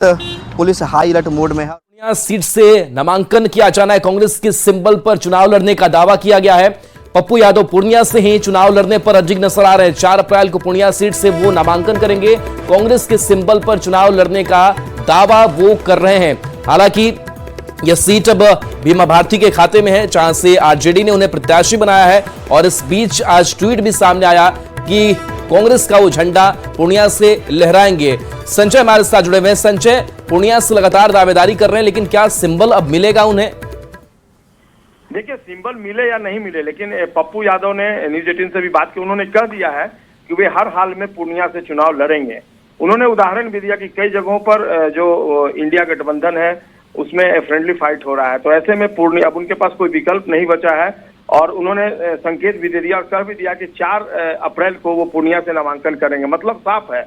Police high alert mode में है। Purnia seat से नामांकन किया जाना है। कांग्रेस के सिंबल पर चुनाव लड़ने का दावा किया गया है। पप्पू यादव पूर्णिया से ही चुनाव लड़ने पर अडिग नजर आ रहे हैं। 4 अप्रैल को पूर्णिया सीट से वो नामांकन करेंगे। कांग्रेस के सिंबल पर चुनाव लड़ने का दावा वो कर रहे हैं। हालांकि यह सीट अब बीमा भारती के खाते में है, जहां से आरजेडी ने उन्हें प्रत्याशी बनाया है। और इस बीच आज ट्वीट भी सामने आया कि कांग्रेस का वो झंडा पूर्णिया से लहराएंगे। संजय हमारे साथ जुड़े हुए हैं। संजय, पूर्णिया से लगातार दावेदारी कर रहे हैं, लेकिन क्या सिंबल अब मिलेगा उन्हें? देखिए, सिंबल मिले या नहीं मिले, लेकिन पप्पू यादव ने न्यूज 18 से भी बात की। उन्होंने कह दिया है कि वे हर हाल में पूर्णिया से चुनाव लड़ेंगे। उन्होंने उदाहरण भी दिया कि कई जगहों पर जो इंडिया गठबंधन है उसमें फ्रेंडली फाइट हो रहा है, तो ऐसे में पूर्णिया अब उनके पास कोई विकल्प नहीं बचा है। और उन्होंने संकेत भी दे दिया और कह भी दिया कि 4 अप्रैल को वो पूर्णिया से नामांकन करेंगे। मतलब साफ है,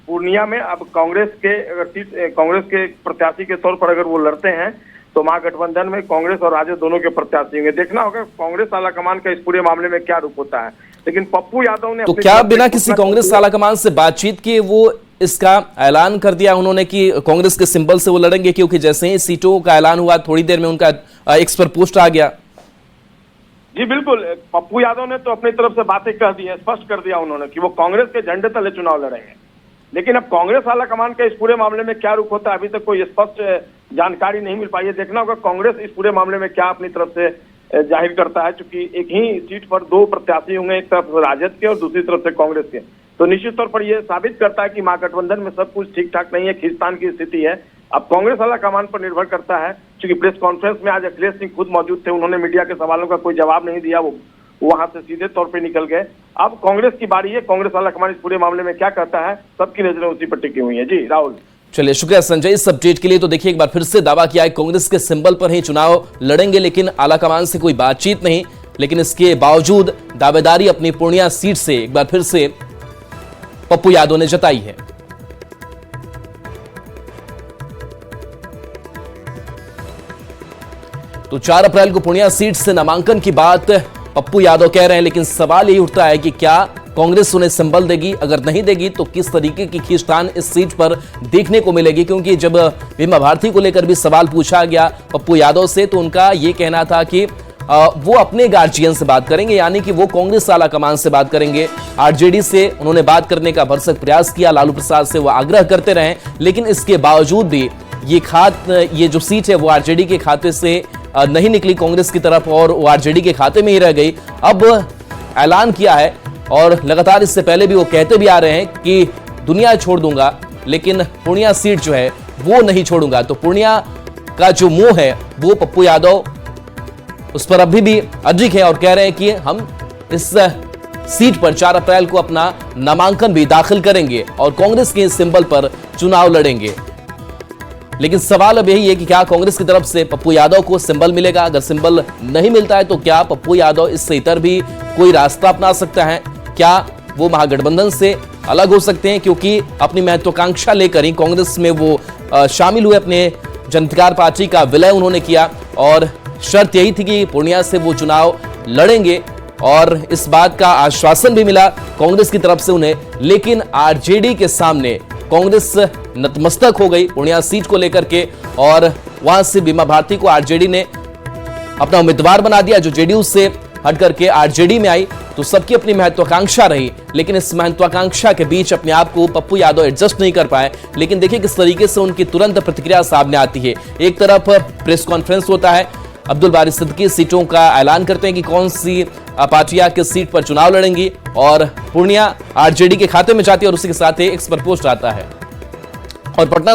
पूर्णिया में अब कांग्रेस के प्रत्याशी के तौर पर अगर वो लड़ते हैं तो महागठबंधन में कांग्रेस और राजद दोनों के प्रत्याशी होंगे। देखना होगा कांग्रेस आलाकमान का इस पूरे मामले में क्या रुख होता है। लेकिन पप्पू यादव ने तो क्या बिना किसी कांग्रेस आलाकमान से बातचीत किए वो इसका ऐलान कर दिया उन्होंने कि कांग्रेस के सिंबल से वो लड़ेंगे? क्योंकि जैसे ही सीटों का ऐलान हुआ थोड़ी देर में उनका एक्स पर पोस्ट आ गया। जी बिल्कुल, पप्पू यादव ने तो अपनी तरफ से बातें कह दी है, स्पष्ट कर दिया उन्होंने कि वो कांग्रेस के झंडे तले चुनाव लड़ेंगे। लेकिन अब कांग्रेस आलाकमान का इस पूरे मामले में क्या रुख होता है, अभी तक कोई स्पष्ट जानकारी नहीं मिल पाई है। देखना होगा कांग्रेस इस पूरे मामले में क्या अपनी तरफ से जाहिर करता है, क्योंकि एक ही सीट पर 2 प्रत्याशी होंगे, एक तरफ राजद के और दूसरी तरफ से कांग्रेस के। तो निश्चित तौर पर यह साबित करता है कि महागठबंधन में सब कुछ ठीक ठाक नहीं है, खींचतान की स्थिति है। अब कांग्रेस आलाकमान पर निर्भर करता है, क्योंकि प्रेस कॉन्फ्रेंस में आज अखिलेश सिंह खुद मौजूद थे। उन्होंने मीडिया के सवालों का कोई जवाब नहीं दिया, वो वहां से सीधे तौर पे निकल गए। अब कांग्रेस की बारी है, कांग्रेस आलाकमान इस पूरे मामले में क्या कहता है, सबकी नजरें उसी पर टिकी हुई है। जी राहुल। चलिए, शुक्रिया संजय इस अपडेट के लिए। तो देखिए, एक बार फिर से दावा किया है कांग्रेस के सिंबल पर ही चुनाव लड़ेंगे, लेकिन आलाकमान से कोई बातचीत नहीं। लेकिन इसके बावजूद दावेदारी अपनी पूर्णिया सीट से एक बार फिर से पप्पू यादव ने जताई है। तो 4 अप्रैल को पूर्णिया सीट से नामांकन की बात पप्पू यादव कह रहे हैं, लेकिन सवाल यही उठता है कि क्या कांग्रेस उन्हें संबल देगी? अगर नहीं देगी तो किस तरीके की खींचतान इस सीट पर देखने को मिलेगी? क्योंकि जब बीमा भारती को लेकर भी सवाल पूछा गया पप्पू यादव से, तो उनका यह कहना था कि वो अपने गार्जियन से बात करेंगे, यानी कि वो कांग्रेस आलाकमान से बात करेंगे। आरजेडी से उन्होंने बात करने का भरसक प्रयास किया, लालू प्रसाद से वो आग्रह करते रहे, लेकिन इसके बावजूद भी ये जो सीट है वो आरजेडी के खाते से नहीं निकली कांग्रेस की तरफ, और वो आरजेडी के खाते में ही रह गई। अब ऐलान किया है, और लगातार इससे पहले भी वो कहते भी आ रहे हैं कि दुनिया छोड़ दूंगा, लेकिन पूर्णिया सीट जो है वो नहीं छोड़ूंगा। तो पूर्णिया का जो मोह है वो पप्पू यादव उस पर अभी भी अडिग है, और कह रहे हैं कि हम इस सीट पर 4 अप्रैल को अपना नामांकन भी दाखिल करेंगे और कांग्रेस के सिंबल पर चुनाव लड़ेंगे। लेकिन सवाल अब यही है कि क्या कांग्रेस की तरफ से पप्पू यादव को सिंबल मिलेगा? अगर सिंबल नहीं मिलता है तो क्या पप्पू यादव इससे इतर भी कोई रास्ता अपना सकता है? क्या वो महागठबंधन से अलग हो सकते हैं? क्योंकि अपनी महत्वाकांक्षा लेकर ही कांग्रेस में वो शामिल हुए। अपने जनअधिकार पार्टी का विलय उन्होंने किया, और शर्त यही थी कि पूर्णिया से वो चुनाव लड़ेंगे, और इस बात का आश्वासन भी मिला कांग्रेस की तरफ से उन्हें। लेकिन आरजेडी के सामने कांग्रेस नतमस्तक हो गई पूर्णिया सीट को लेकर के, और वहां से बीमा भारती को आरजेडी ने अपना उम्मीदवार बना दिया, जो जेडीयू से हट करके आरजेडी में आई। तो सबकी अपनी महत्वाकांक्षा रही, लेकिन इस महत्वाकांक्षा के बीच अपने आप को पप्पू यादव एडजस्ट नहीं कर पाए। लेकिन देखिए किस तरीके से उनकी तुरंत प्रतिक्रिया सामने आती है। एक तरफ प्रेस कॉन्फ्रेंस होता है, अब्दुल बारी सिद्दीकी सीटों का ऐलान करते हैं कि कौन सी पार्टियां किस सीट पर चुनाव लड़ेंगी, और पूर्णिया आरजेडी के खाते में जाती है, और उसी के साथ ही एक्स पर पोस्ट आता है। और पटना